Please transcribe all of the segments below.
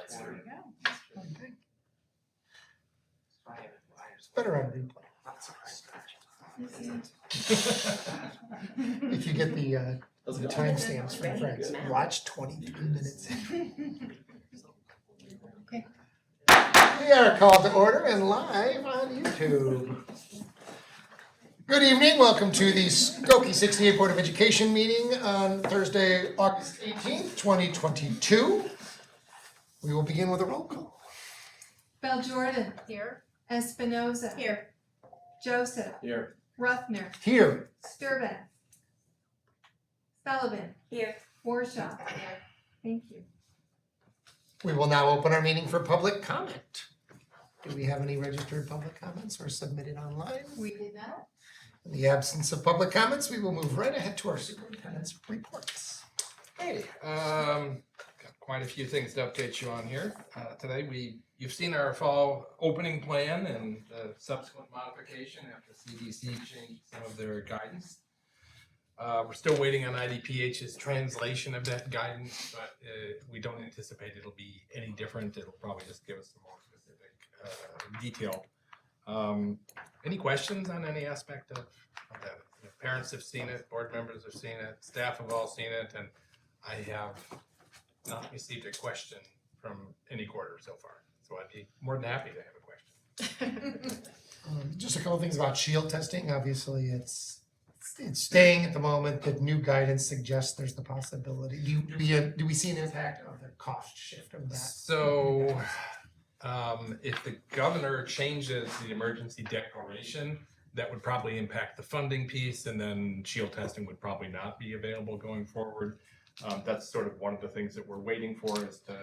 That's There true. you go. Okay. It's Better on replay. not surprised. If you get the timestamps from Frank's, watch 23 minutes. Okay. We are called to order and live on YouTube. Good evening, welcome to the Skokie 68 Board of Education meeting on Thursday, August 18th, 2022. We will begin with a roll call. Bell Jordan. Here. Espinoza. Here. Joseph. Here. Ruffner. Here. Sturban. Sullivan. Here. Warshaw. Here. Thank you. We will now open our meeting for public comment. Do we have any registered public comments or submitted online? We did that. In the absence of public comments, we will move right ahead to our superintendent's reports. Hey, got quite a few things to update you on here. Today you've seen our fall opening plan and subsequent modification after CDC changed some of their guidance. We're still waiting on IDPH's translation of that guidance, but we don't anticipate it'll be any different. It'll probably just give us some more specific detail. Any questions on any aspect of that? Parents have seen it, board members have seen it, staff have all seen it, and I have not received a question from any quarter so far. So I'd be more than happy to have a question. Just a couple things about shield testing. Obviously, it's staying at the moment. The new guidance suggests there's the possibility. Do we see an impact of the cost shift of that? So if the governor changes the emergency declaration, that would probably impact the funding piece, and then shield testing would probably not be available going forward. That's sort of one of the things that we're waiting for is to,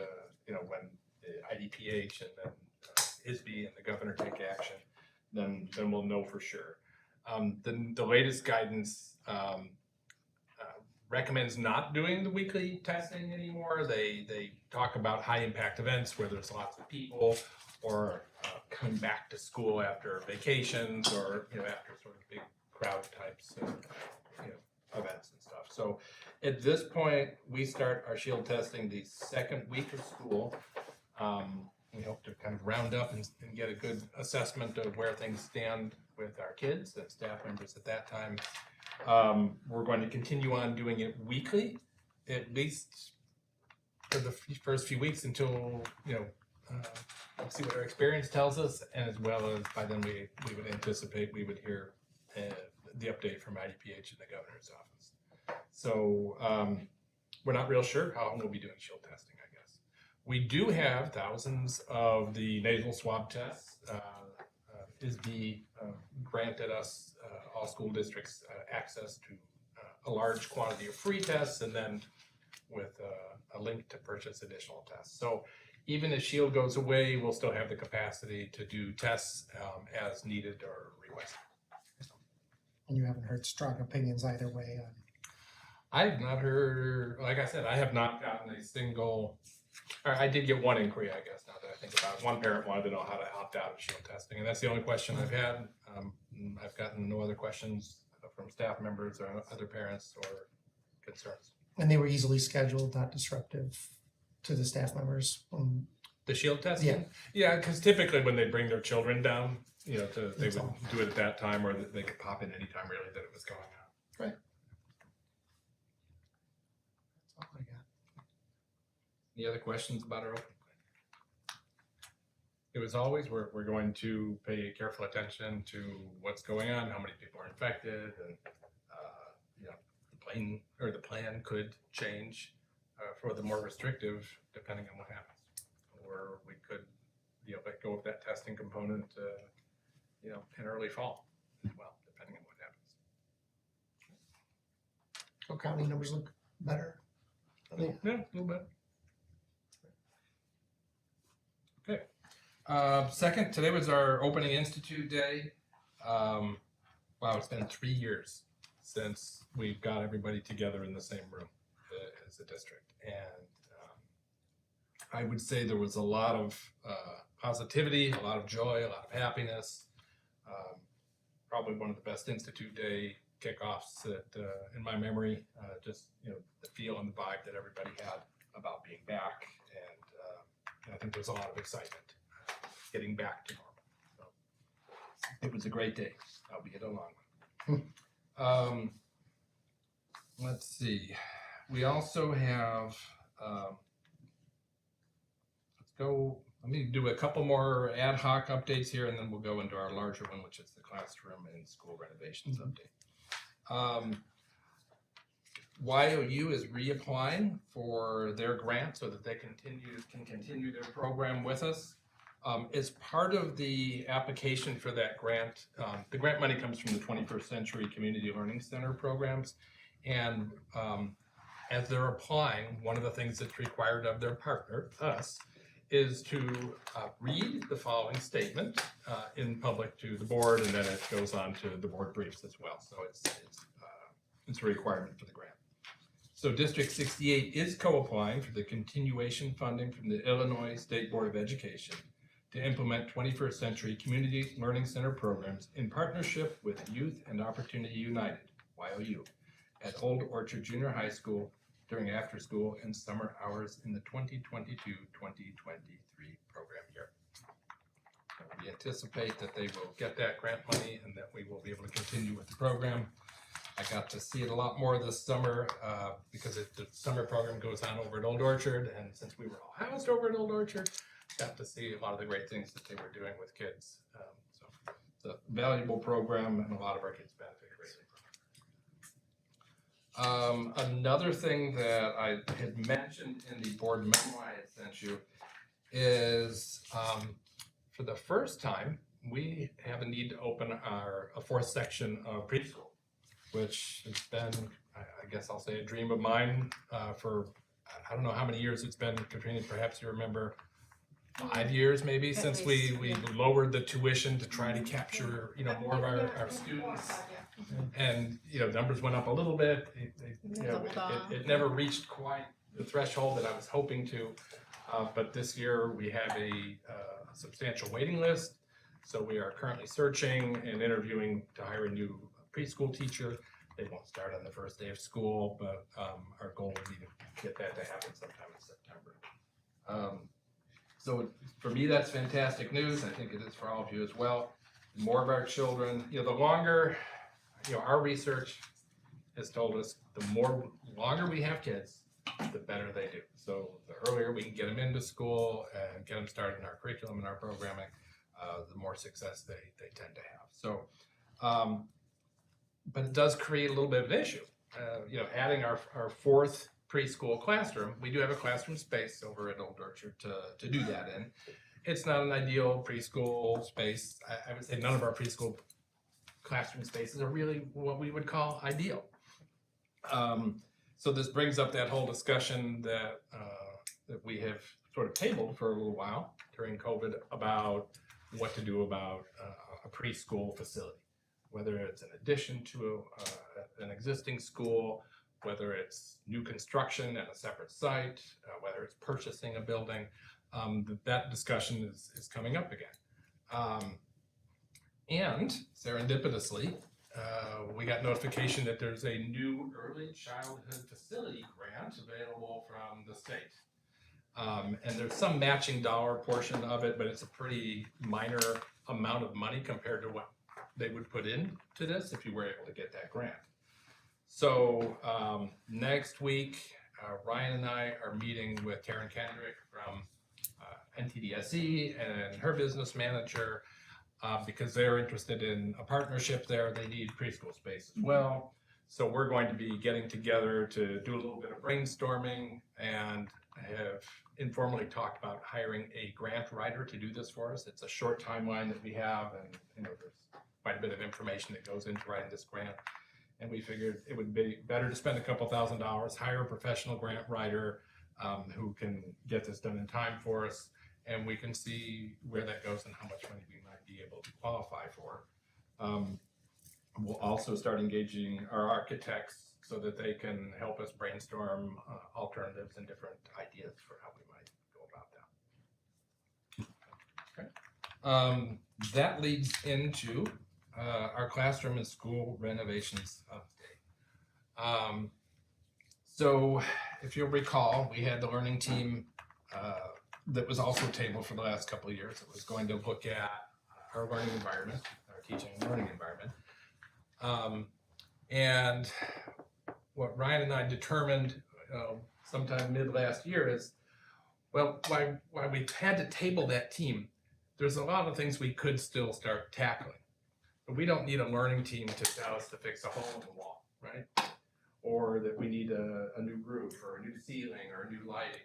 when the IDPH and then ISB and the governor take action, then we'll know for sure. The latest guidance recommends not doing the weekly testing anymore. They talk about high impact events where there's lots of people, or coming back to school after vacations, or after sort of big crowd types of events and stuff. So at this point, we start our shield testing the second week of school. We hope to kind of round up and get a good assessment of where things stand with our kids and staff members at that time. We're going to continue on doing it weekly, at least for the first few weeks until, let's see what our experience tells us, and as well as by then we would anticipate we would hear the update from IDPH and the governor's office. So we're not real sure how long we'll be doing shield testing, I guess. We do have thousands of the nasal swab tests. ISB granted us, all school districts, access to a large quantity of free tests, and then with a link to purchase additional tests. So even if shield goes away, we'll still have the capacity to do tests as needed or requested. And you haven't heard strong opinions either way on. I've not heard, like I said, I have not gotten a single, or I did get one inquiry, I guess, now that I think about it. One parent wanted to know how to opt out of shield testing, and that's the only question I've had. I've gotten no other questions from staff members or other parents or concerns. And they were easily scheduled, not disruptive to the staff members. The shield testing? Yeah, because typically when they bring their children down, they would do it at that time, or they could pop in anytime really that it was going on. Right. That's all I got. Any other questions about our open plan? It was always, we're going to pay careful attention to what's going on, how many people are infected, and the plan could change for the more restrictive depending on what happens. Or we could let go of that testing component in early fall as well, depending on what happens. Oh, county numbers look better. Yeah, a little bit. Okay. Second, today was our opening institute day. Wow, it's been 3 years since we've got everybody together in the same room as a district. And I would say there was a lot of positivity, a lot of joy, a lot of happiness. Probably one of the best Institute Day kickoffs that, in my memory, just the feel and the vibe that everybody had about being back, and I think think there's a lot of excitement getting back to normal. So it was a great day, albeit a long one. Let's see. We also have, let me do a couple more ad hoc updates here, and then we'll go into our larger one, which is the classroom and school renovations update. YOU is reapplying for their grant so that they can continue their program with us. As part of the application for that grant, the grant money comes from the 21st Century Community Learning Center programs. And as they're applying, one of the things that's required of their partner, us, is to read the following statement in public to the board, and then it goes on to the board briefs as well. So it's a requirement for the grant. So District 68 is co-applying for the continuation funding from the Illinois State Board of Education to implement 21st Century Community Learning Center programs in partnership with Youth and Opportunity United, YOU, at Old Orchard Junior High School during after-school and summer hours in the 2022-2023 program year. We anticipate that they will get that grant money and that we will be able to continue with the program. I got to see it a lot more this summer because the summer program goes on over at Old Orchard, and since we were all housed over at Old Orchard, got to see a lot of the great things that they were doing with kids. So it's a valuable program, and a lot of our kids benefit greatly. Another thing that I had mentioned in the board memo I had sent you is for the first time, we have a need to open a fourth section of preschool, which has been, I guess I'll say, a dream of mine for, I don't know how many years it's been. Katrina, perhaps you remember 5 years maybe At since least, we yeah. lowered the tuition to try to capture, more of our students. And, numbers went up a little bit. It never reached quite the threshold that I was hoping to. But this year we have a substantial waiting list. So we are currently searching and interviewing to hire a new preschool teacher. They won't start on the first day of school, but our goal would be to get that to happen sometime in September. So for me, that's fantastic news. I think it is for all of you as well. More of our children, the longer, our research has told us the longer we have kids, the better they do. So the earlier we can get them into school and get them started in our curriculum and our programming, the more success they tend to have. So, but it does create a little bit of an issue. Adding our fourth preschool classroom, we do have a classroom space over at Old Orchard to do that in. It's not an ideal preschool space. I would say none of our preschool classroom spaces are really what we would call ideal. So this brings up that whole discussion that we have sort of tabled for a little while during COVID about what to do about a preschool facility, whether it's an addition to an existing school, whether it's new construction at a separate site, whether it's purchasing a building. That discussion is coming up again. And serendipitously, we got notification that there's a new early childhood facility grant available from the state. And there's some matching dollar portion of it, but it's a pretty minor amount of money compared to what they would put into this if you were able to get that grant. So next week, Ryan and I are meeting with Taryn Kendrick from NTDSE and her business manager because they're interested in a partnership there. They need preschool space as well. So we're going to be getting together to do a little bit of brainstorming and have informally talked about hiring a grant writer to do this for us. It's a short timeline that we have, and there's quite a bit of information that goes into writing this grant. And we figured it would be better to spend a couple $1,000s, hire a professional grant writer who can get this done in time for us, and we can see where that goes and how much money we might be able to qualify for. We'll also start engaging our architects so that they can help us brainstorm alternatives and different ideas for how we might go about that. Okay. That leads into our classroom and school renovations update. So if you'll recall, we had the learning team that was also tabled for the last couple of years. It was going to look at our learning environment, our teaching and learning environment. And what Ryan and I determined sometime mid last year is, well, why we had to table that team, there's a lot of things we could still start tackling. But we don't need a learning team to tell us to fix a hole in the wall, right? Or that we need a new roof or a new ceiling or a new lighting.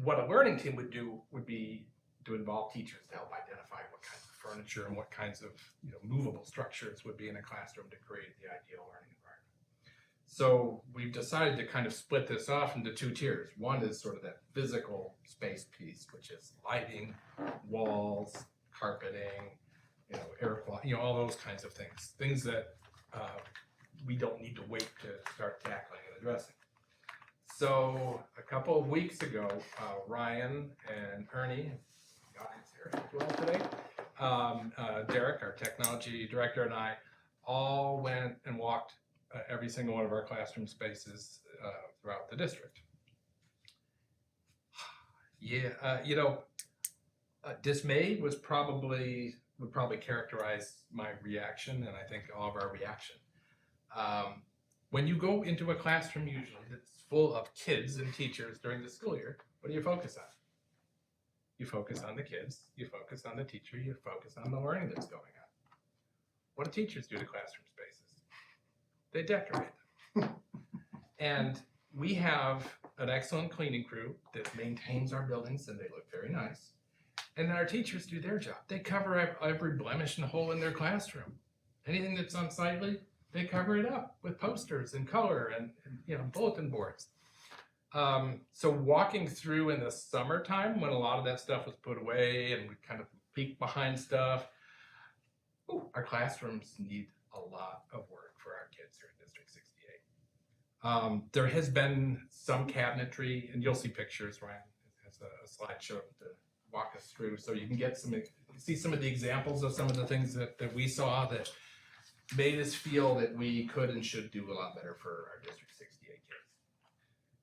What a learning team would do would be to involve teachers to help identify what kinds of furniture and what kinds of movable structures would be in a classroom to create the ideal learning environment. So we've decided to kind of split this off into two tiers. One is sort of that physical space piece, which is lighting, walls, carpeting, air quality, all those kinds of things that we don't need to wait to start tackling and addressing. So a couple of weeks ago, Ryan and Ernie, the audience here as well today, Derek, our technology director, and I all went and walked every single one of our classroom spaces throughout the district. Dismay would probably characterize my reaction, and I think all of our reaction. When you go into a classroom usually that's full of kids and teachers during the school year, what do you focus on? You focus on the kids, you focus on the teacher, you focus on the learning that's going on. What do teachers do to classroom spaces? They decorate them. And we have an excellent cleaning crew that maintains our buildings and they look very nice. And then our teachers do their job. They cover every blemish and hole in their classroom. Anything that's unsightly, they cover it up with posters and color and bulletin boards. So walking through in the summertime when a lot of that stuff was put away and we kind of peek behind stuff, our classrooms need a lot of work for our kids here in District 68. There has been some cabinetry, and you'll see pictures. Ryan has a slideshow to walk us through, so you can see some of the examples of some of the things that we saw that made us feel that we could and should do a lot better for our District 68 kids.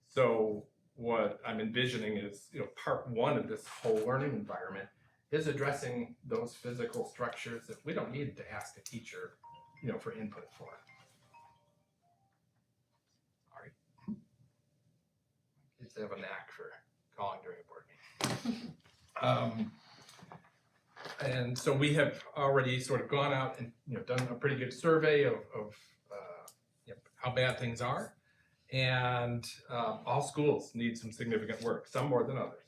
So what I'm envisioning is, part one of this whole learning environment is addressing those physical structures that we don't need to ask a teacher, for input for. Sorry. Kids have a knack for calling during a board meeting. And so we have already sort of gone out and done a pretty good survey of how bad things are, and all schools need some significant work, some more than others.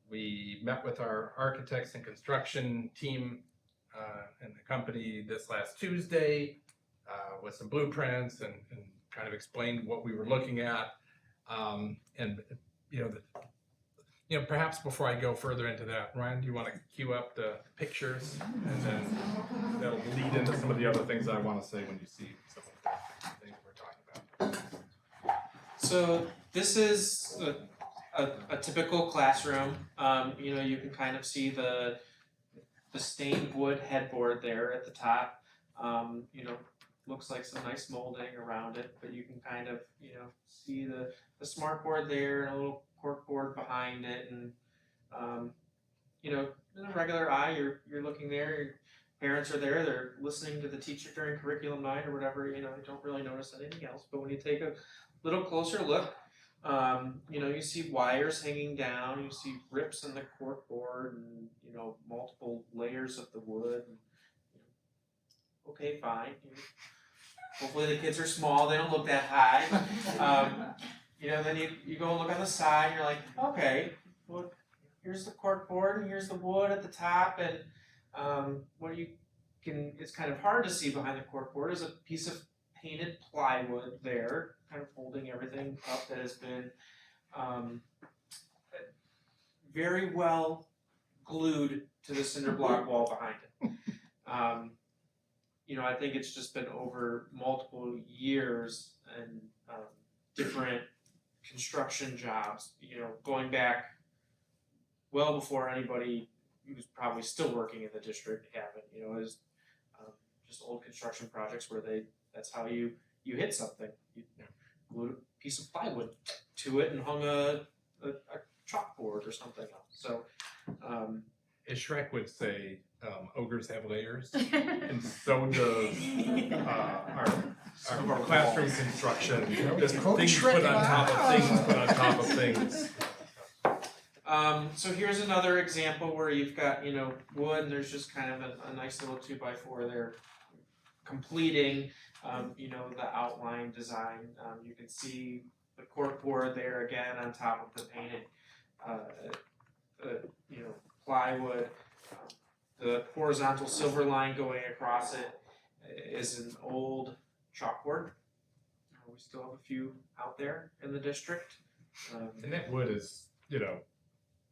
We met with our architects and construction team and the company this last Tuesday with some blueprints and kind of explained what we were looking at, perhaps before I go further into that, Ryan, do you want to cue up the pictures? And then that'll lead into some of the other things I want to say when you see some of the things we're talking about. So this is a typical classroom. You can kind of see the stained wood headboard there at the top. Looks like some nice molding around it, but you can kind of see the smart board there and a little cork board behind it, and in a regular eye you're looking there, your parents are there, they're listening to the teacher during curriculum night or whatever, you don't really notice anything else. But when you take a little closer look, you see wires hanging down, you see rips in the cork board, and multiple layers of the wood. Okay, fine. Hopefully the kids are small, they don't look that high. Then you go and look on the side, and you're like, okay, well, here's the cork board, and here's the wood at the top, and it's kind of hard to see behind the cork board is a piece of painted plywood there, kind of holding everything up, that has been very well glued to the cinder block wall behind it. I think it's just been over multiple years and different construction jobs, going back well before anybody who's probably still working in the district happened, as just old construction projects where that's how you hit something. You glued a piece of plywood to it and hung a chalkboard or something else. So, As Shrek would say, ogres have layers, and so does our classroom construction. Just Quote things Shrek put on top of live. things, put on top of things. So here's another example where you've got, wood, and there's just kind of a nice little 2x4 there completing, the outline design. You can see the corkboard there again on top of the painted, plywood. The horizontal silver line going across it is an old chalkboard. We still have a few out there in the district. And that wood is,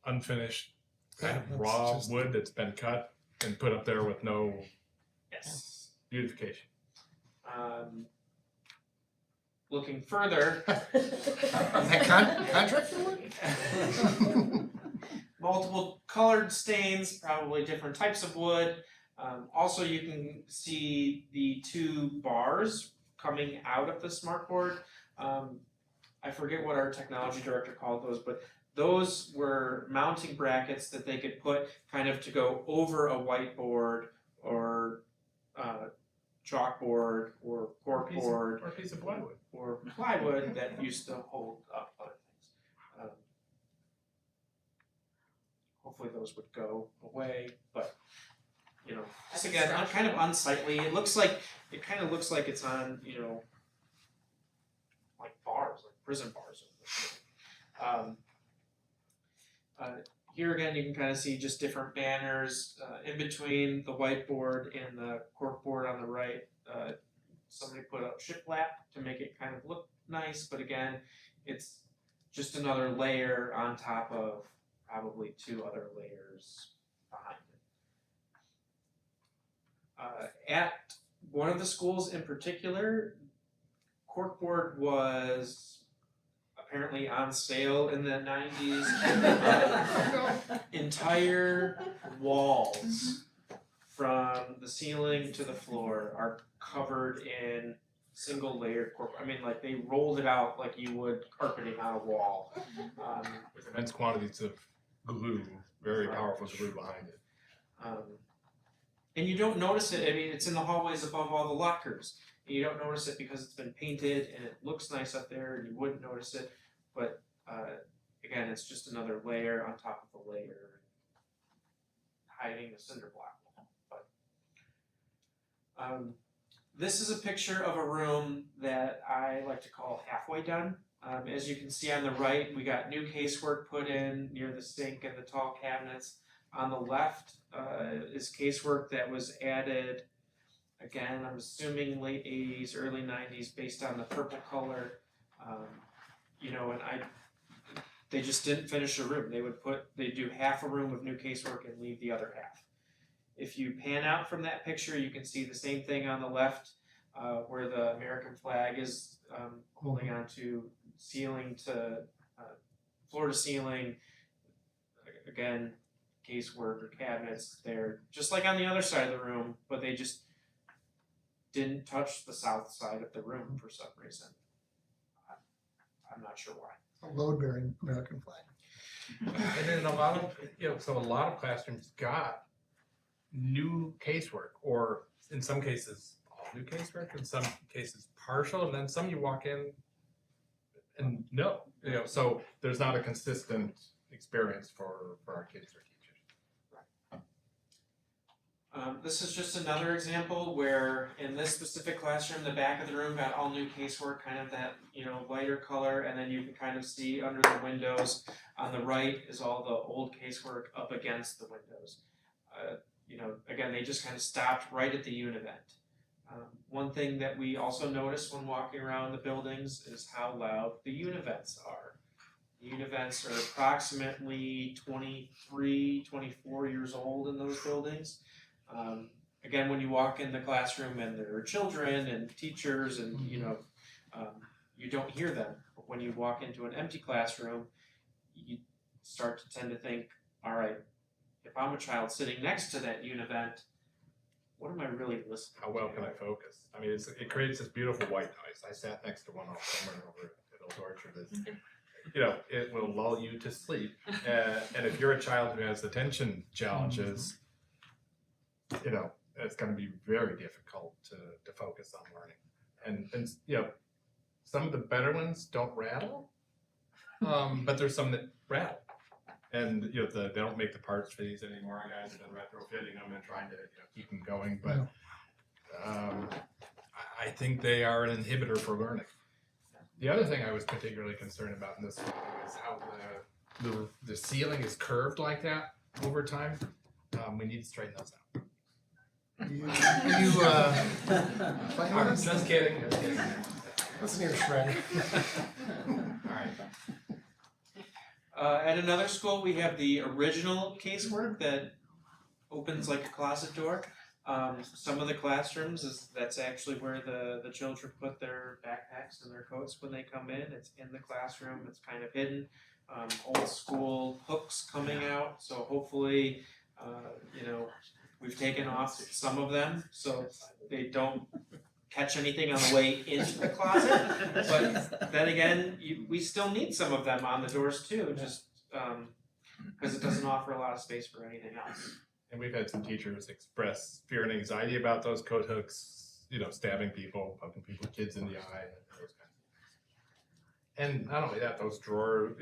unfinished, kind of Yeah, raw it's just- wood that's been cut and put up there with no Yes. beautification. Looking further, Is that contractor wood? multiple colored stains, probably different types of wood. Also, you can see the two bars coming out of the smartboard. I forget what our technology director called those, but those were mounting brackets that they could put kind of to go over a whiteboard or chalkboard or corkboard Or a piece of plywood. or plywood that used to hold up other things. Hopefully those would go away, but just again, kind of unsightly. It kind of looks like it's on, like bars, like prison bars. Here again, you can kind of see just different banners in between the whiteboard and the corkboard on the right. Somebody put up shiplap to make it kind of look nice, but again, it's just another layer on top of probably two other layers behind it. At one of the schools in particular, corkboard was apparently on sale in the 90s. Entire walls from the ceiling to the floor are covered in single layered corkboard. I mean, like they rolled it out like you would carpeting on a wall. With immense quantities of glue, very powerful glue behind it. And you don't notice it. I mean, it's in the hallways above all the lockers. And you don't notice it because it's been painted and it looks nice up there and you wouldn't notice it. But again, it's just another layer on top of the layer, hiding the cinder block wall. But this is a picture of a room that I like to call halfway done. As you can see on the right, we got new casework put in near the sink and the tall cabinets. On the left is casework that was added, again, I'm assuming late 80s, early 90s, based on the purple color. And they just didn't finish a room. They'd do half a room of new casework and leave the other half. If you pan out from that picture, you can see the same thing on the left, where the American flag is holding on to ceiling to floor to ceiling. Again, casework or cabinets there, just like on the other side of the room, but they just didn't touch the south side of the room for some reason. I'm not sure why. A load-bearing American flag. And then a lot of classrooms got new casework, or in some cases, all new casework, in some cases partial, and then some you walk in and no. So there's not a consistent experience for our kids or teachers. This is just another example where in this specific classroom, the back of the room got all new casework, kind of that, lighter color, and then you can kind of see under the windows. On the right is all the old casework up against the windows. Again, they just kind of stopped right at the univent. One thing that we also noticed when walking around the buildings is how loud the univents are. The univents are approximately 23, 24 years old in those buildings. Again, when you walk in the classroom and there are children and teachers and you don't hear them. But when you walk into an empty classroom, you start to tend to think, all right, if I'm a child sitting next to that univent, what am I really listening How well to? can I focus? I mean, it creates this beautiful white noise. I sat next to one all summer over at Old Orchard. it will lull you to sleep. And if you're a child who has attention challenges, it's going to be very difficult to focus on learning. And some of the better ones don't rattle, but there's some that rattle. And they don't make the parts for these anymore. Guys have been retrofitting them and trying to keep them going. But I think they are an inhibitor for learning. The other thing I was particularly concerned about in this one is how the ceiling is curved like that over time. We need to straighten those out. Are you I'm just kidding. Listen here, Shred. All right. At another school, we have the original casework that opens like a closet door. Some of the classrooms that's actually where the children put their backpacks and their coats when they come in. It's in the classroom. It's kind of hidden. Old school hooks coming out. So hopefully, we've taken off some of them so they don't catch anything on the way into the closet. But then again, we still need some of them on the doors too, just because it doesn't offer a lot of space for anything else. And we've had some teachers express fear and anxiety about those coat hooks, stabbing people, poking people, kids in the eye, and those kinds of things. And not only that, those doors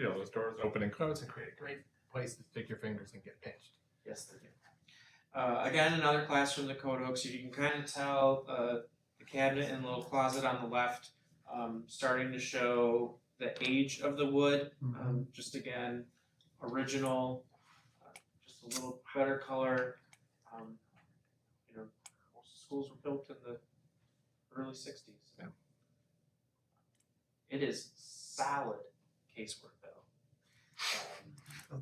open and close and create a great place to stick your fingers and get pinched. Yes, they do. Again, another classroom, the coat hooks. You can kind of tell the cabinet and little closet on the left starting to show the age of the wood. Just again, original, just a little better color. Most schools were built in the early 60s. Yeah. It is solid casework though.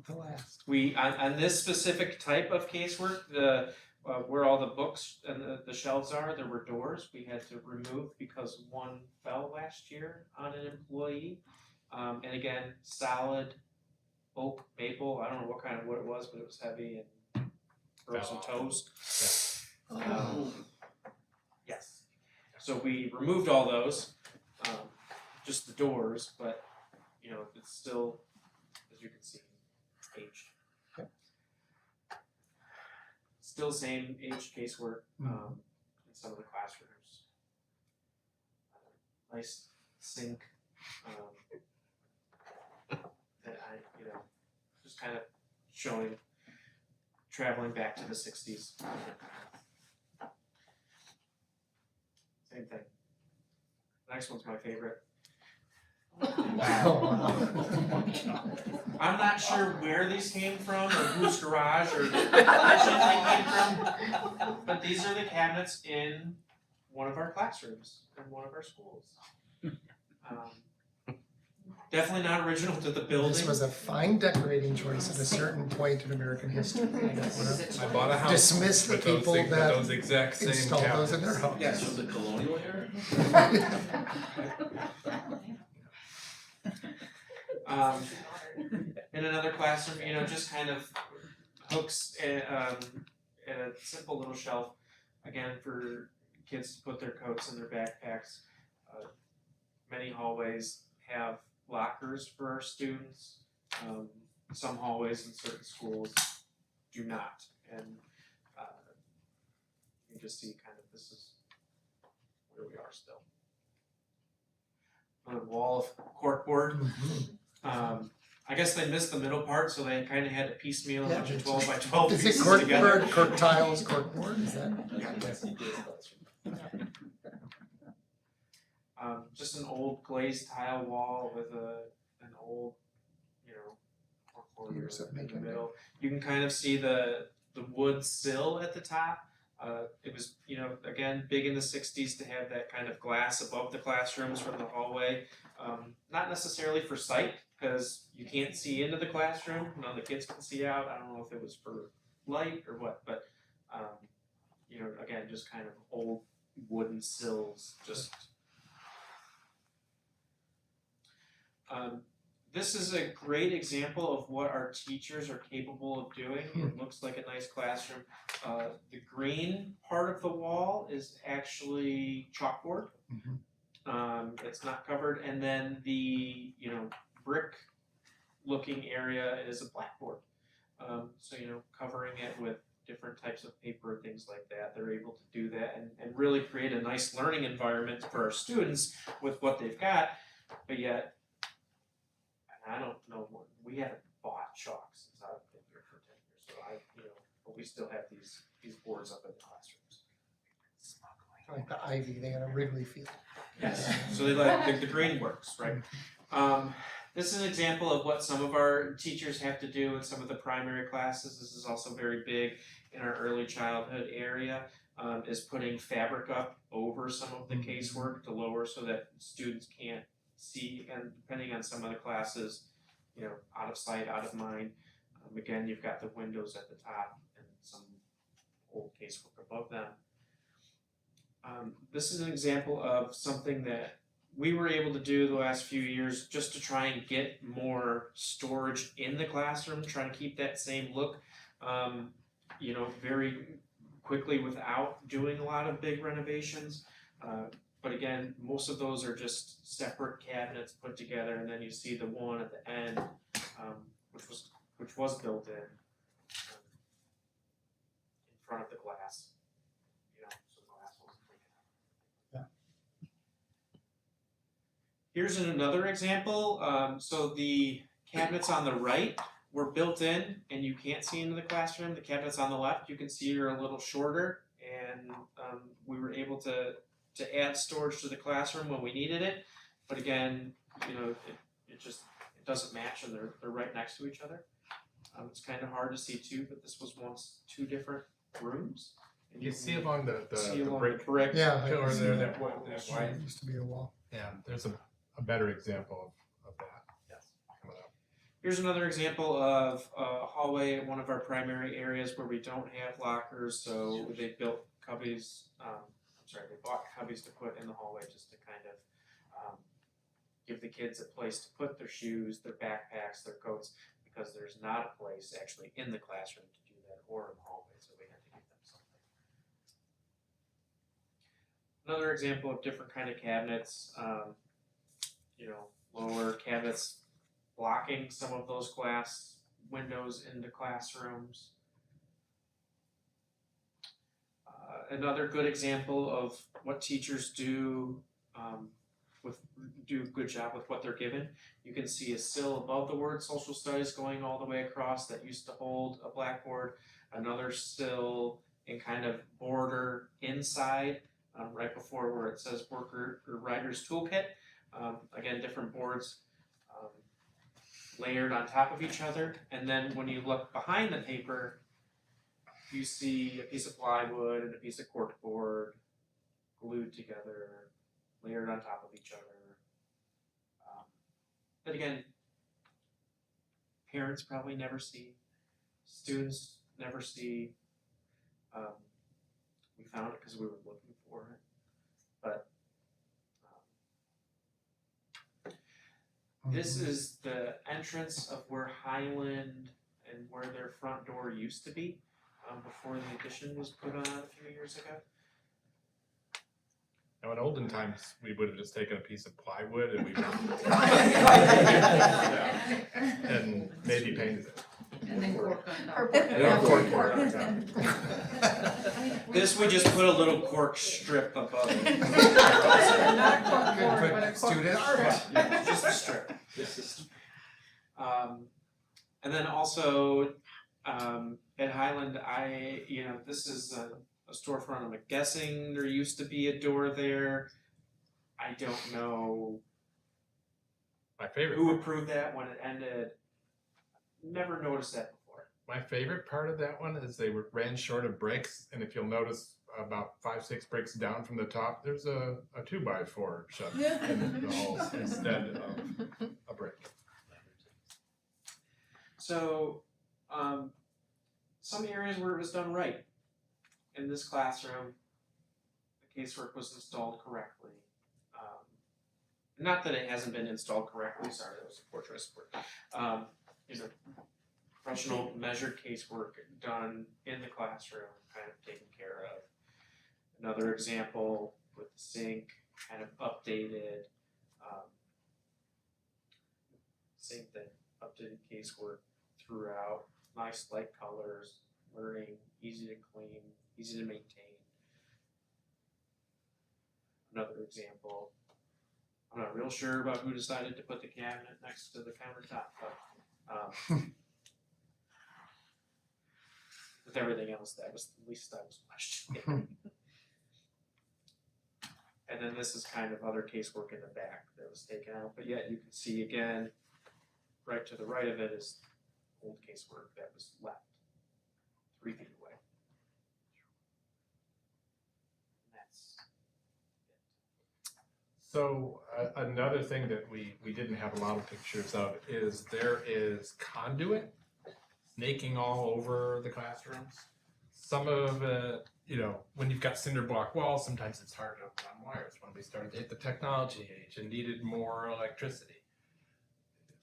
The last. We on this specific type of casework, where all the books and the shelves are, there were doors we had to remove because one fell last year on an employee. And again, solid oak maple. I don't know what kind of wood it was, but it was heavy and broke some toes. Yes. So we removed all those, just the doors, but it's still, as you can see, aged. Okay. Still same aged casework in some of the classrooms. Nice sink. That just kind of showing, traveling back to the 60s. Same thing. Next one's my favorite. Wow. I'm not sure where these came from or whose garage or kitchen they came from, but these are the cabinets in one of our classrooms in one of our schools. Definitely not original to the building. This was a fine decorating choice at a certain point in American history. I bought a house Dismiss the with those people things, with that those exact same installed those in their cabinets. homes. From the colonial era? In another classroom, just kind of hooks and a simple little shelf, again for kids to put their coats and their backpacks. Many hallways have lockers for our students. Some hallways in certain schools do not, and you can just see kind of this is where we are still. Another wall of corkboard. I guess they missed the middle part, so they kind of had to piecemeal a bunch of 12 by 12 Is it pieces cork together. board, cork tiles, cork board, is that? Just an old glazed tile wall with an old, corkboard Years of in the making. middle. You can kind of see the wood sill at the top. It was, again, big in the 60s to have that kind of glass above the classrooms from the hallway. Not necessarily for sight, because you can't see into the classroom. None of the kids can see out. I don't know if it was for light or what, but, again, just kind of old wooden sills. This is a great example of what our teachers are capable of doing. It looks like a nice classroom. The green part of the wall is actually chalkboard. It's not covered, and then the brick looking area is a blackboard. So, covering it with different types of paper, things like that, they're able to do that and really create a nice learning environment for our students with what they've got, but yet, I don't know, we haven't bought chalk since I've been here for 10 years, so but we still have these boards up in the classrooms. Like the ivy, they got a Wrigley Field. Yes, so they like, the green works, right? This is an example of what some of our teachers have to do in some of the primary classes. This is also very big in our early childhood area, is putting fabric up over some of the casework to lower so that students can't see, and depending on some of the classes, out of sight, out of mind. Again, you've got the windows at the top and some old casework above them. This is an example of something that we were able to do the last few years just to try and get more storage in the classroom, trying to keep that same look, very quickly without doing a lot of big renovations. But again, most of those are just separate cabinets put together, and then you see the one at the end, which was built in front of the glass. So the glass wasn't taken out. Here's another example. So the cabinets on the right were built in, and you can't see into the classroom. The cabinets on the left, you can see, are a little shorter, and we were able to add storage to the classroom when we needed it. But again, it doesn't match, and they're right next to each other. It's kind of hard to see too, but this was once two different rooms. And You see along the brick. brick Yeah, I pillar can see there, that. that white. It used to be a wall. Yeah, there's a better example of that. Yes. Coming up. Here's another example of a hallway in one of our primary areas where we don't have lockers, so they built cubbies. They bought cubbies to put in the hallway just to kind of give the kids a place to put their shoes, their backpacks, their coats, because there's not a place actually in the classroom to do that or in the hallway, so we had to give them something. Another example of different kind of cabinets, lower cabinets blocking some of those glass windows into classrooms. Another good example of what teachers do do a good job with what they're given. You can see a sill above the word social studies going all the way across that used to hold a blackboard. Another sill and kind of border inside right before where it says worker or writer's toolkit. Again, different boards layered on top of each other. And then when you look behind the paper, you see a piece of plywood and a piece of corkboard glued together, layered on top of each other. But again, parents probably never see, students never see. We found it because we were looking for it, but this is the entrance of where Highland and where their front door used to be before the addition was put on a few years ago. Now, in olden times, we would have just taken a piece of plywood and we and maybe painted it. And then cork on top. This we just put a little cork strip above it. Not a cork Good board, put but a cork student strip. art. Yeah, just a strip. And then also at Highland, this is a storefront. I'm guessing there used to be a door there. I don't know My favorite. who approved that when it ended. Never noticed that before. My favorite part of that one is they ran short of bricks, and if you'll notice, about 5-6 bricks down from the top, there's a 2x4 shoved in the halls instead of a brick. So, some areas where it was done right. In this classroom, the casework was installed correctly. Not that it hasn't been installed correctly, sorry, that was a poor choice of word. Professional measured casework done in the classroom, kind of taken care of. Another example with the sink, kind of updated. Same thing, updated casework throughout, nice light colors, learning, easy to clean, easy to maintain. Another example, I'm not real sure about who decided to put the cabinet next to the countertop, but with everything else, that was the least I was questioning. And then this is kind of other casework in the back that was taken out, but yet you can see again, right to the right of it is old casework that was left 3 feet away. And that's it. So another thing that we didn't have a lot of pictures of is there is conduit snaking all over the classrooms. Some of it, when you've got cinder block walls, sometimes it's hard to run wires. When we started to hit the technology age and needed more electricity,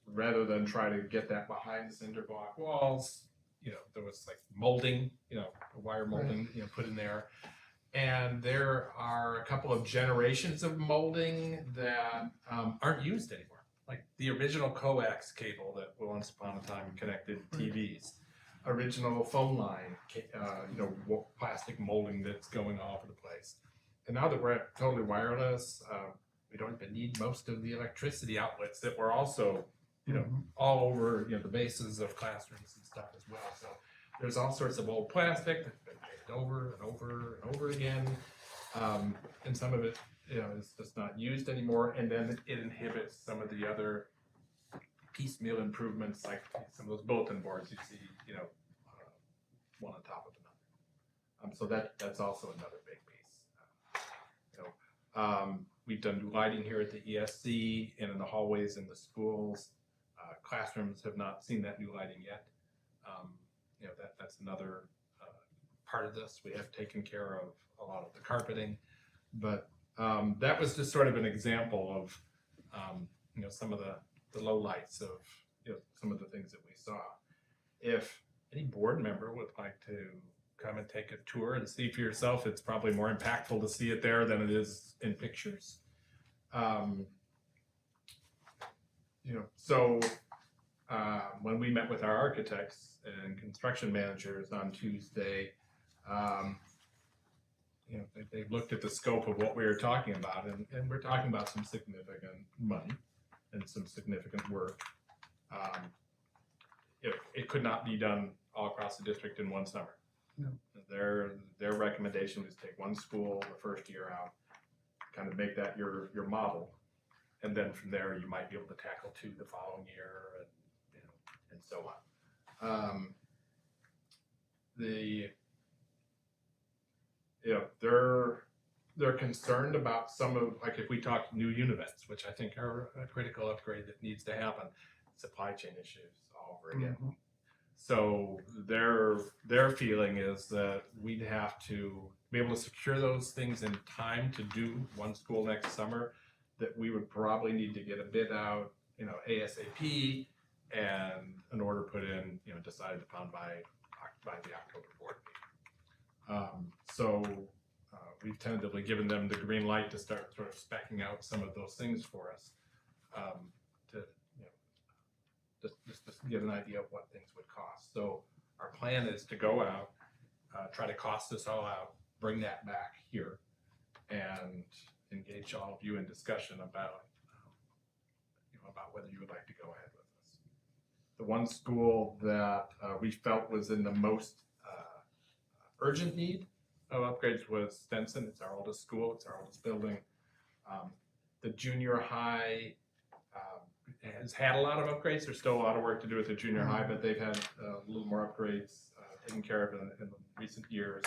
rather than try to get that behind the cinder block walls, there was like molding, wire molding, put in there. And there are a couple of generations of molding that aren't used anymore. Like the original coax cable that once upon a time connected TVs, original phone line, plastic molding that's going all over the place. And now that we're totally wireless, we don't even need most of the electricity outlets that were also, all over, the bases of classrooms and stuff as well. So there's all sorts of old plastic that's been made over and over and over again. And some of it, is just not used anymore. And then it inhibits some of the other piecemeal improvements, like some of those bulletin boards you see, one on top of another. So that's also another big piece. We've done new lighting here at the ESC and in the hallways in the schools. Classrooms have not seen that new lighting yet. That's another part of this. We have taken care of a lot of the carpeting, but that was just sort of an example of some of the low lights of some of the things that we saw. If any board member would like to come and take a tour and see for yourself, it's probably more impactful to see it there than it is in pictures. When we met with our architects and construction managers on Tuesday, they looked at the scope of what we were talking about, and we're talking about some significant money and some significant work. It could not be done all across the district in one summer. No. Their recommendation was take one school the first year out, kind of make that your model, and then from there you might be able to tackle 2 the following year, and so on. They're concerned about some of, like if we talk new univets, which I think are a critical upgrade that needs to happen, supply chain issues all over again. Mhm. So their feeling is that we'd have to be able to secure those things in time to do one school next summer, that we would probably need to get a bid out, ASAP, and an order put in, decided upon by the October board meeting. We've tentatively given them the green light to start sort of speccing out some of those things for us, to just get an idea of what things would cost. So our plan is to go out, try to cost this all out, bring that back here, and engage all of you in discussion about whether you would like to go ahead with this. The one school that we felt was in the most urgent need of upgrades was Stenson. It's our oldest school, it's our oldest building. The junior high has had a lot of upgrades. There's still a lot of work to do at the junior high, but they've had a little more upgrades taken care of in the recent years.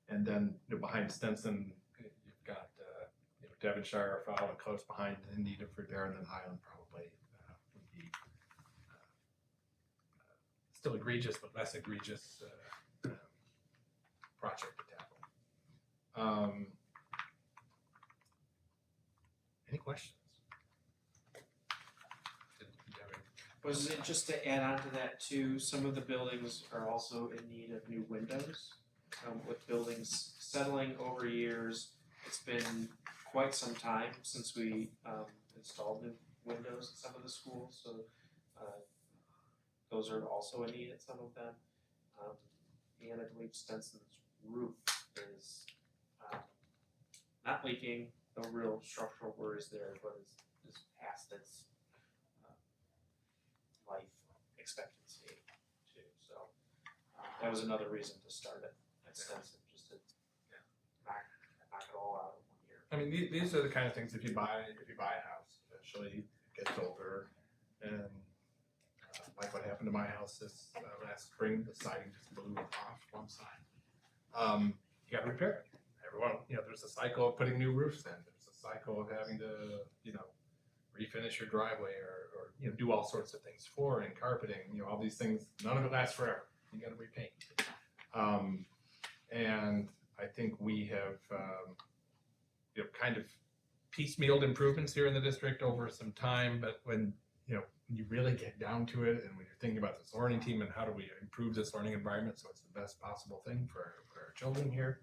And then behind Stenson, you've got Devonshire following close behind in need for there, and then Highland probably would be still egregious, but less egregious project to tackle. Any questions? Was it just to add on to that too, some of the buildings are also in need of new windows. With buildings settling over years, it's been quite some time since we installed new windows in some of the schools, so those are also a need at some of them. And I believe Stenson's roof is not leaking, no real structural worries there, but is past its life expectancy too. So that was another reason to start it at Stenson, just to knock it all out in 1 year. I mean, these are the kind of things, if you buy a house, eventually it gets older, and like what happened to my house this last spring, the siding just blew off one side. You gotta repair it. Everyone, there's a cycle of putting new roofs in, there's a cycle of having to, refinish your driveway or do all sorts of things, flooring, carpeting, all these things, none of it lasts forever. You gotta repaint. And I think we have, kind of piecemealed improvements here in the district over some time, but when you really get down to it, and when you're thinking about this learning team and how do we improve this learning environment so it's the best possible thing for our children here,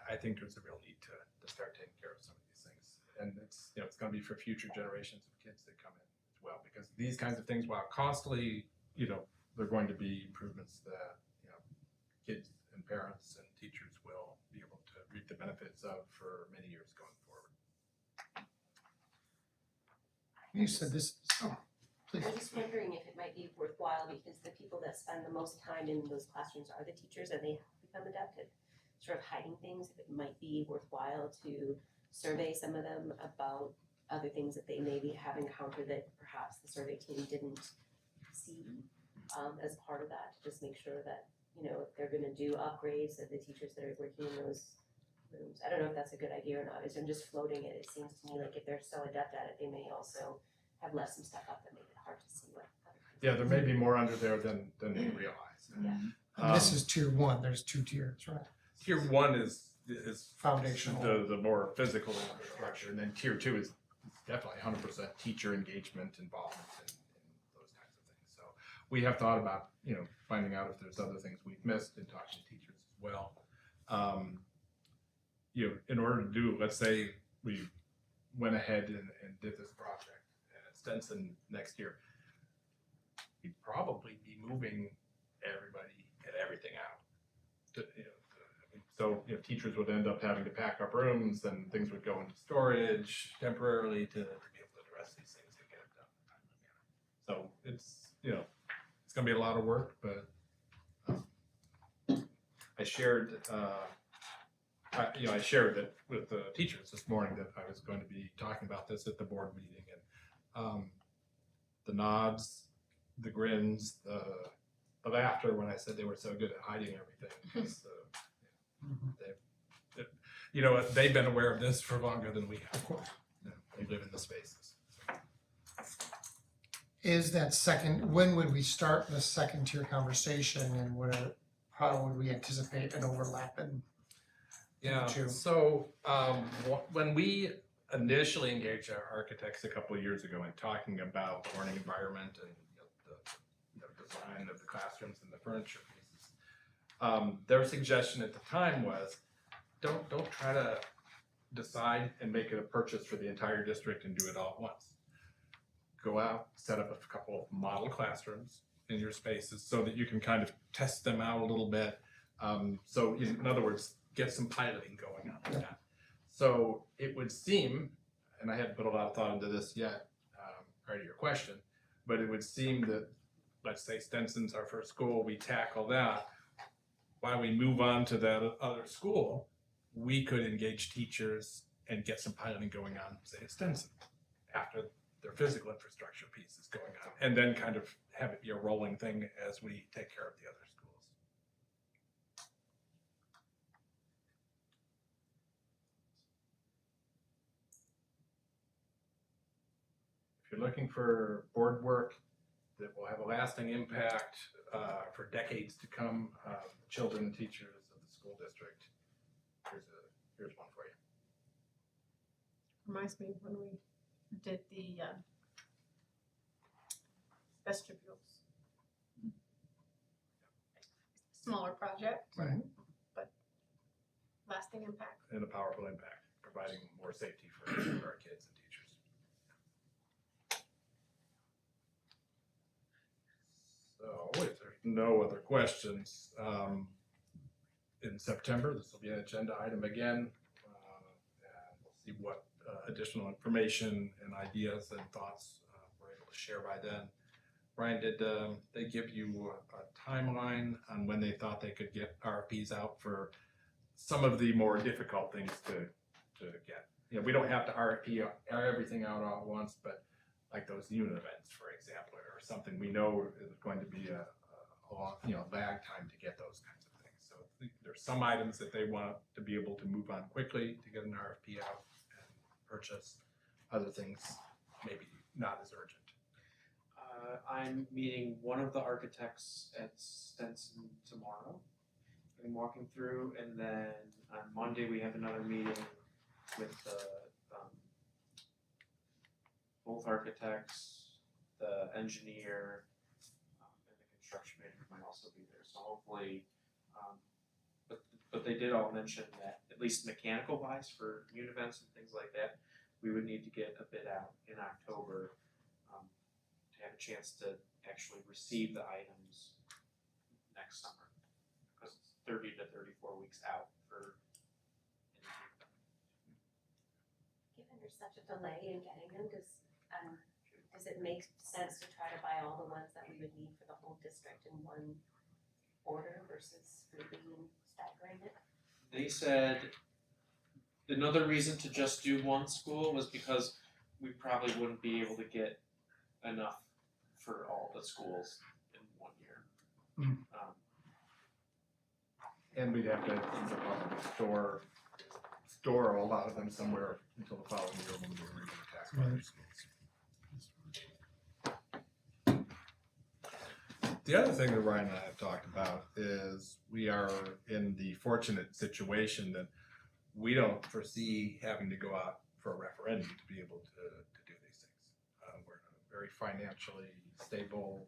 I think there's a real need to start taking care of some of these things. And it's going to be for future generations of kids that come in as well, because these kinds of things, while costly, they're going to be improvements that kids and parents and teachers will be able to reap the benefits of for many years going forward. You said this, oh, please. I'm just wondering if it might be worthwhile, because the people that spend the most time in those classrooms are the teachers, and they have become adept at sort of hiding things. If it might be worthwhile to survey some of them about other things that they maybe have encountered that perhaps the survey team didn't see as part of that, to just make sure that, if they're gonna do upgrades, that the teachers that are working in those rooms, I don't know if that's a good idea or not, I'm just floating it. It seems to me like if they're so adept at it, they may also have left some stuff up that make it hard to see what. Yeah, there may be more under there than they realize. Yeah. And this is tier 1, there's 2 tiers, right? Tier 1 is Foundational. the more physical infrastructure, and then tier 2 is definitely 100% teacher engagement, involvement, and those kinds of things. So we have thought about finding out if there's other things we've missed and talking to teachers as well. In order to do, let's say we went ahead and did this project at Stenson next year, we'd probably be moving everybody and everything out. So teachers would end up having to pack up rooms, and things would go into storage temporarily to be able to address these things and get it done. So it's it's going to be a lot of work, but I shared that with the teachers this morning, that I was going to be talking about this at the board meeting, and the nods, the grins, the laughter when I said they were so good at hiding everything. They've been aware of this for longer than we have. Of course. They live in the spaces. Is that when would we start the second tier conversation, and how would we anticipate an overlap in? Yeah, Two. so when we initially engaged our architects a couple of years ago in talking about the learning environment and the design of the classrooms and the furniture pieces, their suggestion at the time was, don't try to decide and make it a purchase for the entire district and do it all at once. Go out, set up a couple of model classrooms in your spaces so that you can kind of test them out a little bit. So in other words, get some piloting going on with that. So it would seem, and I hadn't put a lot of thought into this yet, prior to your question, but it would seem that, let's say Stenson's our first school, we tackle that. While we move on to that other school, we could engage teachers and get some piloting going on, say at Stenson, after their physical infrastructure piece is going on, and then kind of have it be a rolling thing as we take care of the other schools. If you're looking for board work that will have a lasting impact for decades to come, children and teachers of the school district, here's one for you. Reminds me when we did the vestibules. Smaller project, Right. but lasting impact. And a powerful impact. providing more safety for our kids and teachers. So if there's no other questions, in September, this will be an agenda item again. And we'll see what additional information and ideas and thoughts we're able to share by then. Brian, did they give you a timeline on when they thought they could get RFPs out for some of the more difficult things to get? You know, we don't have to RFP everything out all at once, but like those unit events, for example, or something we know is going to be a long, lag time to get those kinds of things. So there's some items that they want to be able to move on quickly to get an RFP out and purchase. Other things maybe not as urgent. I'm meeting one of the architects at Stenson tomorrow. I'm walking through, and then on Monday we have another meeting with both architects, the engineer, and the construction manager might also be there. So hopefully, but they did all mention that at least mechanical buys for unit events and things like that, we would need to get a bid out in October. To have a chance to actually receive the items next summer, because it's 30 to 34 weeks out for any of them. Given there's such a delay in getting them, does it make sense to try to buy all the ones that we would need for the whole district in one order versus grouping, staggering it? They said another reason to just do one school was because we probably wouldn't be able to get enough for all the schools in 1 year. And we'd have to store a lot of them somewhere until the following year when we were reading the tax budget schools. The other thing that Ryan and I have talked about is we are in the fortunate situation that we don't foresee having to go out for a referendum to be able to do these things. We're in a very financially stable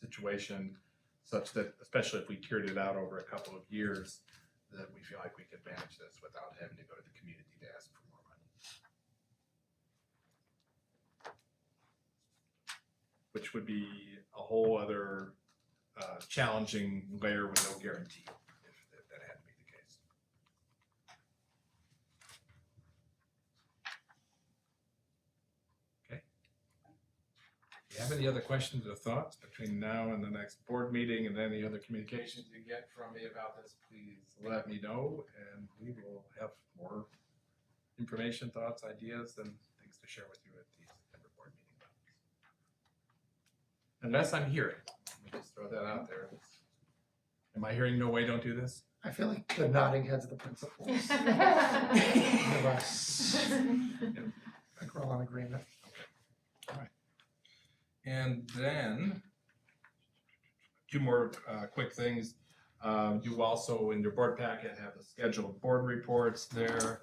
situation, such that, especially if we tiered it out over a couple of years, that we feel like we could manage this without having to go to the community to ask for more money. Which would be a whole other challenging layer with no guarantee if that had to be the case. Okay. If you have any other questions or thoughts between now and the next board meeting, and any other communications you get from me about this, please let me know, and we will have more information, thoughts, ideas, and things to share with you at the September board meeting. Unless I'm hearing, let me just throw that out there. Am I hearing no way, don't do this? I feel like the nodding heads of the principals. Of us. I think we're all in agreement. And then, two more quick things. You also, in your board packet, have the scheduled board reports there.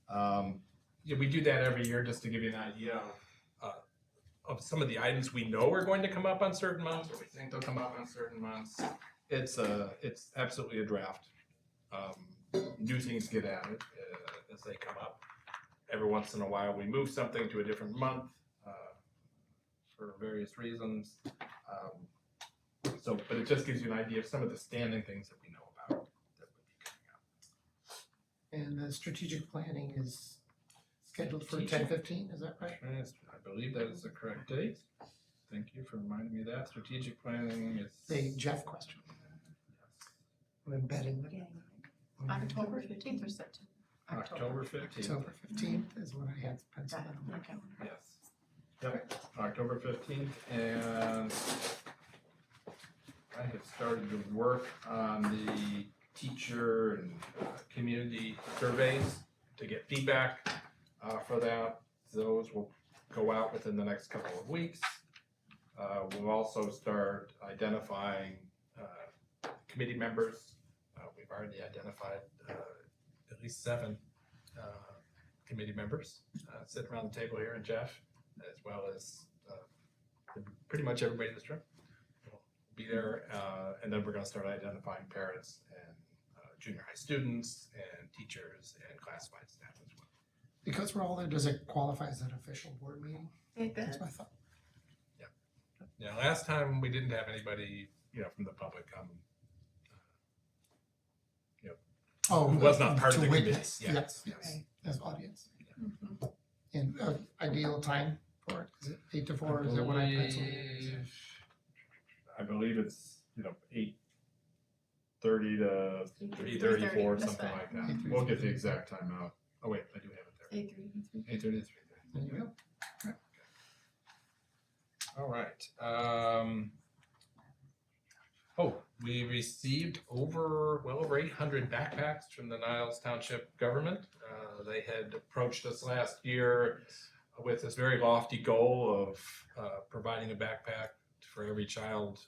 Yeah, we do that every year just to give you an idea of some of the items we know are going to come up on certain months, or we think they'll come up on certain months. It's absolutely a draft. New things get added as they come up. Every once in a while, we move something to a different month for various reasons. But it just gives you an idea of some of the standing things that we know about that would be coming up. And the strategic planning is scheduled for Strategic- 10:15, is that right? Yes, I believe that is the correct date. Thank you for reminding me of that. Strategic planning is. The Jeff question. I'm embedding it. October 15th or September? October 15th. October 15th is when I had penciled in. Okay. Yes. Yep, October 15th, and I have started to work on the teacher and community surveys to get feedback for that. Those will go out within the next couple of weeks. We'll also start identifying committee members. We've already identified at least 7 committee members sitting around the table here, and Jeff, as well as pretty much everybody in this room will be there, and then we're going to start identifying parents and junior high students and teachers and classified staff as well. Because we're all there, does it qualify as an official board meeting? That's what I thought. Yeah, last time we didn't have anybody, from the public come. Oh, Who was not part to of the committee. witness. Yes, Yes, yes. as audience. And ideal time for it, is it 8 to 4, is that what I penciled? I believe it's, 8:30 to 8:30, 8:34, that's something fine. like that. 8:30. We'll get the exact time out. Oh wait, I do have it there. 8:30. 8:30 to 3:30. There you go. All right. We received well over 800 backpacks from the Niles Township government. They had approached us last year with this very lofty goal of providing a backpack for every child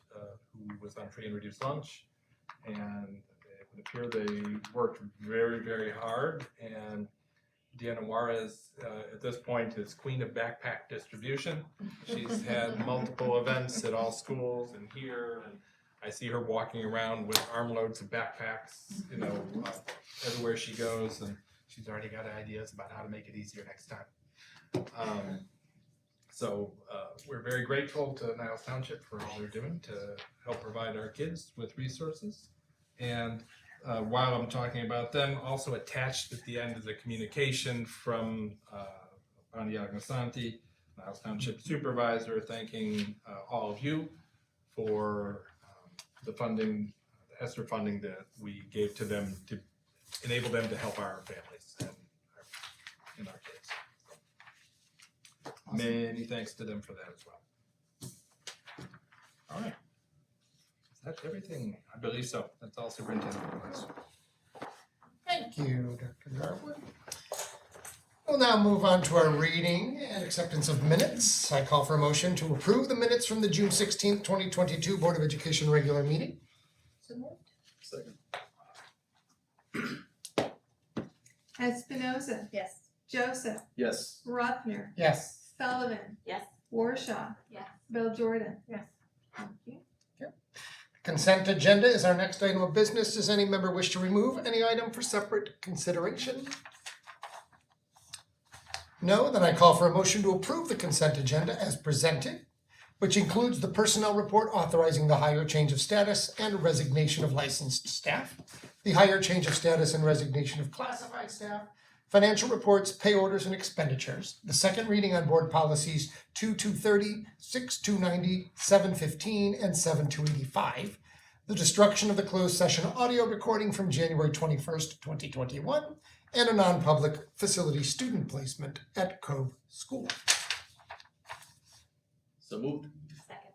who was on free and reduced lunch. And it would appear they worked very, very hard. And Deanna Juarez, at this point, is queen of backpack distribution. She's had multiple events at all schools and here, and I see her walking around with armloads of backpacks, everywhere she goes, and she's already got ideas about how to make it easier next time. So we're very grateful to Niles Township for all they're doing to help provide our kids with resources. And while I'm talking about them, also attached at the end of the communication from Bonnie Agnasanti, Niles Township Supervisor, thanking all of you for the funding, the ESSER funding that we gave to them to enable them to help our families and our kids. Awesome. Many thanks to them for that as well. All right. Is that everything? I believe so. That's all superintendent requests. Thank you, Dr. Garwood. We'll now move on to our reading and acceptance of minutes. I call for a motion to approve the minutes from the June 16th, 2022 Board of Education regular meeting. So moved. Second. Espinoza, Yes. Joseph, Yes. Ruffner, Yes. Sullivan, Yes. Warshaw, Yes. Bill Jordan. Yes. Thank you. Consent agenda is our next item of business. Does any member wish to remove any item for separate consideration? No, then I call for a motion to approve the consent agenda as presented, which includes the personnel report authorizing the hire, change of status, and resignation of licensed staff, the hire, change of status, and resignation of classified staff, financial reports, pay orders, and expenditures, the second reading on board policies 2230, 6290, 715, and 7285, the destruction of the closed session audio recording from January 21st, 2021, and a non-public facility student placement at Cove School. So moved. Second.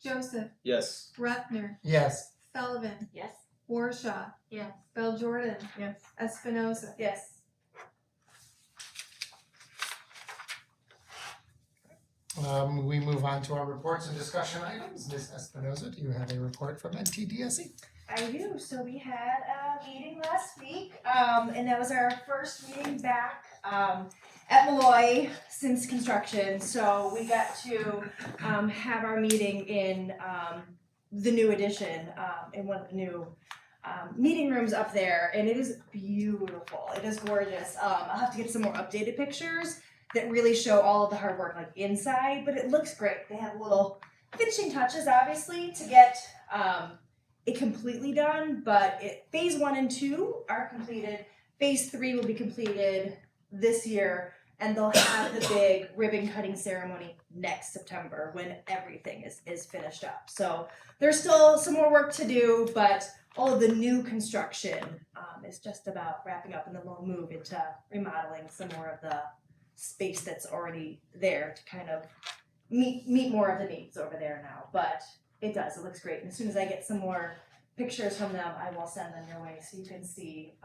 Joseph, Yes. Ruffner, Yes. Sullivan, Yes. Warshaw, Yes. Bill Jordan, Yes. Espinoza. Yes. We move on to our reports and discussion items. Ms. Espinoza, do you have a report from NTDSE? I do. So we had a meeting last week, and that was our first meeting back at Malloy since construction. So we got to have our meeting in the new addition, in one of the new meeting rooms up there, and it is beautiful. It is gorgeous. I'll have to get some more updated pictures that really show all of the hard work like inside, but it looks great. They have little finishing touches, obviously, to get it completely done, but phase 1 and 2 are completed. Phase 3 will be completed this year, and they'll have the big ribbon cutting ceremony next September when everything is finished up. So there's still some more work to do, but all of the new construction is just about wrapping up, and then we'll move into remodeling some more of the space that's already there to kind of meet more of the needs over there now. But it does, it looks great. And as soon as I get some more pictures from them, I will send them your way so you can see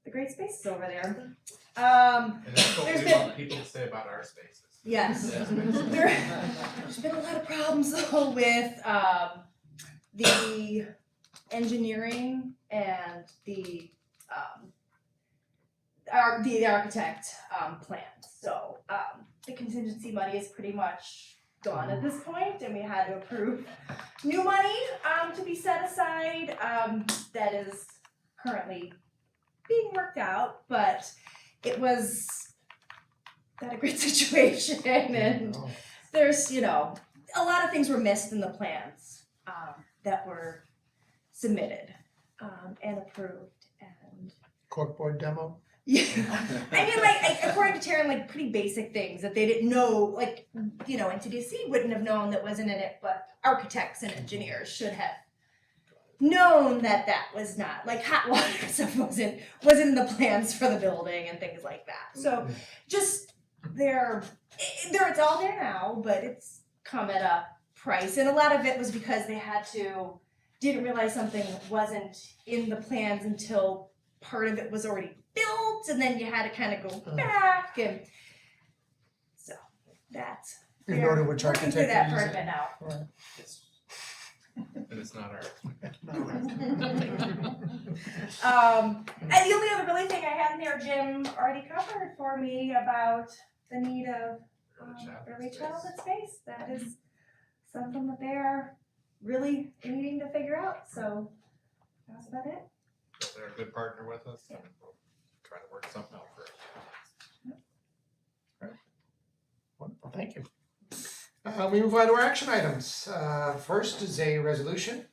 the great spaces over there. And that's what There's we been- want people to say about our spaces. Yes. Yes. There's been a lot of problems though with the engineering and the architect plans. So the contingency money is pretty much done at this point, and we had to approve new money to be set aside that is currently being worked out, but it was not a great situation, and there's, you know, a lot of things were missed in the plans that were submitted and approved, and Corkboard demo. yeah, I mean, like according to Taryn, like pretty basic things that they didn't know, like, you know, NCDC wouldn't have known that wasn't in it, but architects and engineers should have known that that was not, like, hot water stuff wasn't in the plans for the building and things like that. So just it's all there now, but it's come at a price, and a lot of it was because they didn't realize something wasn't in the plans until part of it was already built, and then you had to kind of go back, and so that's In order which working architect through that you're part of using. it now. It's And it's not ours. And the only other really thing I had in there, Jim already covered for me about the need of early childhood space. That is something that they're really needing to figure out, so that's about it. So they're a good partner with us, and we'll try to work something out for us. Wonderful, thank you. We move on to our action items. First is a resolution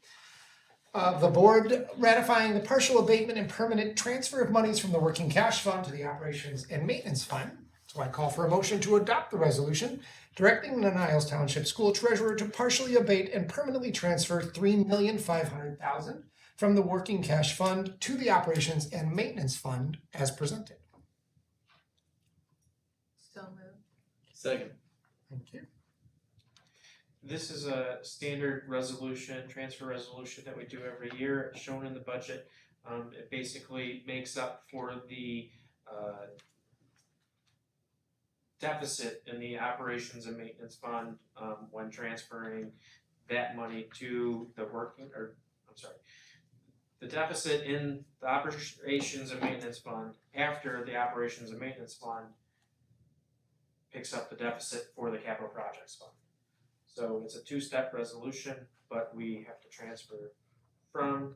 of the board ratifying the partial abatement and permanent transfer of monies from the working cash fund to the operations and maintenance fund. So I call for a motion to adopt the resolution directing the Niles Township School Treasurer to partially abate and permanently transfer $3,500,000 from the working cash fund to the operations and maintenance fund as presented. So moved. Second. Thank you. This is a standard resolution, transfer resolution that we do every year, shown in the budget. It basically makes up for the deficit in the operations and maintenance fund when transferring that money to the the deficit in the operations and maintenance fund after the operations and maintenance fund picks up the deficit for the capital projects fund. So it's a two-step resolution, but we have to transfer from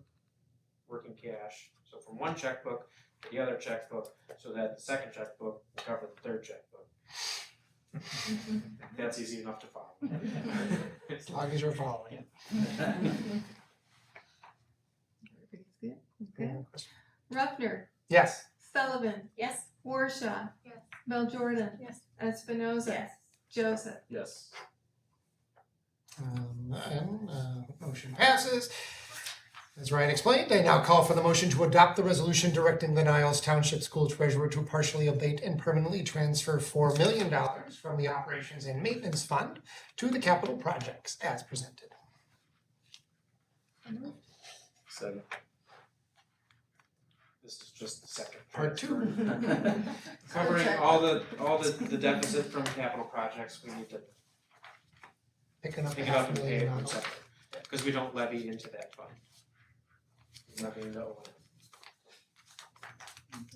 working cash, so from one checkbook to the other checkbook, so that the second checkbook will cover the third checkbook. That's easy enough to follow. As long as you're following it. Everybody's good? Okay. Ruffner, Yes. Sullivan, Yes. Warshaw, Yes. Jordan, Yes. Espinoza, Yes. Joseph. Yes. Motion passes. As Ryan explained, I now call for the motion to adopt the resolution directing the Niles Township School Treasurer to partially abate and permanently transfer $4 million from the Operations and Maintenance Fund to the capital projects as presented. Second. This is just the second Part two. Covering all the deficit from capital projects, we need to Picking up pick the it up half and a pay million it dollars. separate, because we don't levy into that fund. We levy into O&M.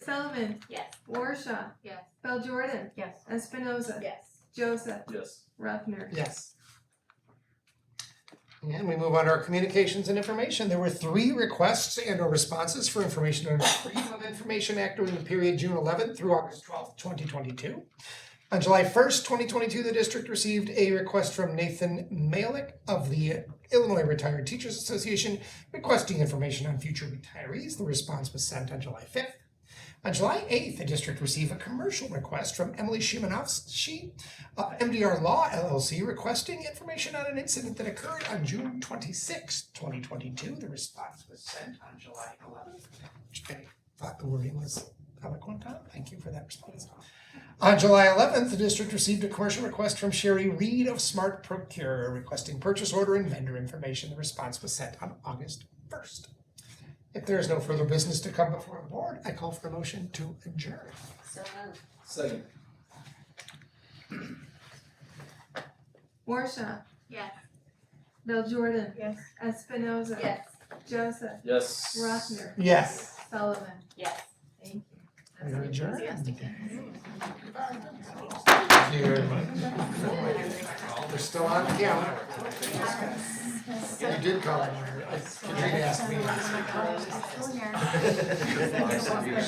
Sullivan, Yes. Warshaw, Yes. Jordan, Yes. Espinoza, Yes. Joseph, Yes. Ruffner. Yes. And we move on to our communications and information. There were 3 requests and or responses for information under the Freedom of Information Act during the period June 11th through August 12th, 2022. On July 1st, 2022, the district received a request from Nathan Malik of the Illinois Retired Teachers Association requesting information on future retirees. The response was sent on July 5th. On July 8th, the district received a commercial request from Emily Shimanovsky, MDR Law LLC, requesting information on an incident that occurred on June 26th, 2022. The response was sent on July 11th, which I thought the wording was eloquent on. Thank you for that response. On July 11th, the district received a commercial request from Sherry Reed of Smart Procure requesting purchase order and vendor information. The response was sent on August 1st. If there is no further business to come before the board, I call for a motion to adjourn. So moved. Second. Warshaw, Yes. Jordan, Yes. Espinoza, Yes. Joseph, Yes. Ruffner, Yes. Sullivan. Yes. Thank you. You're adjourned. Enthusiastic. Thank you very much. We're still on camera. You did call it. Katrina asked me. Oh my gosh, I'm still here.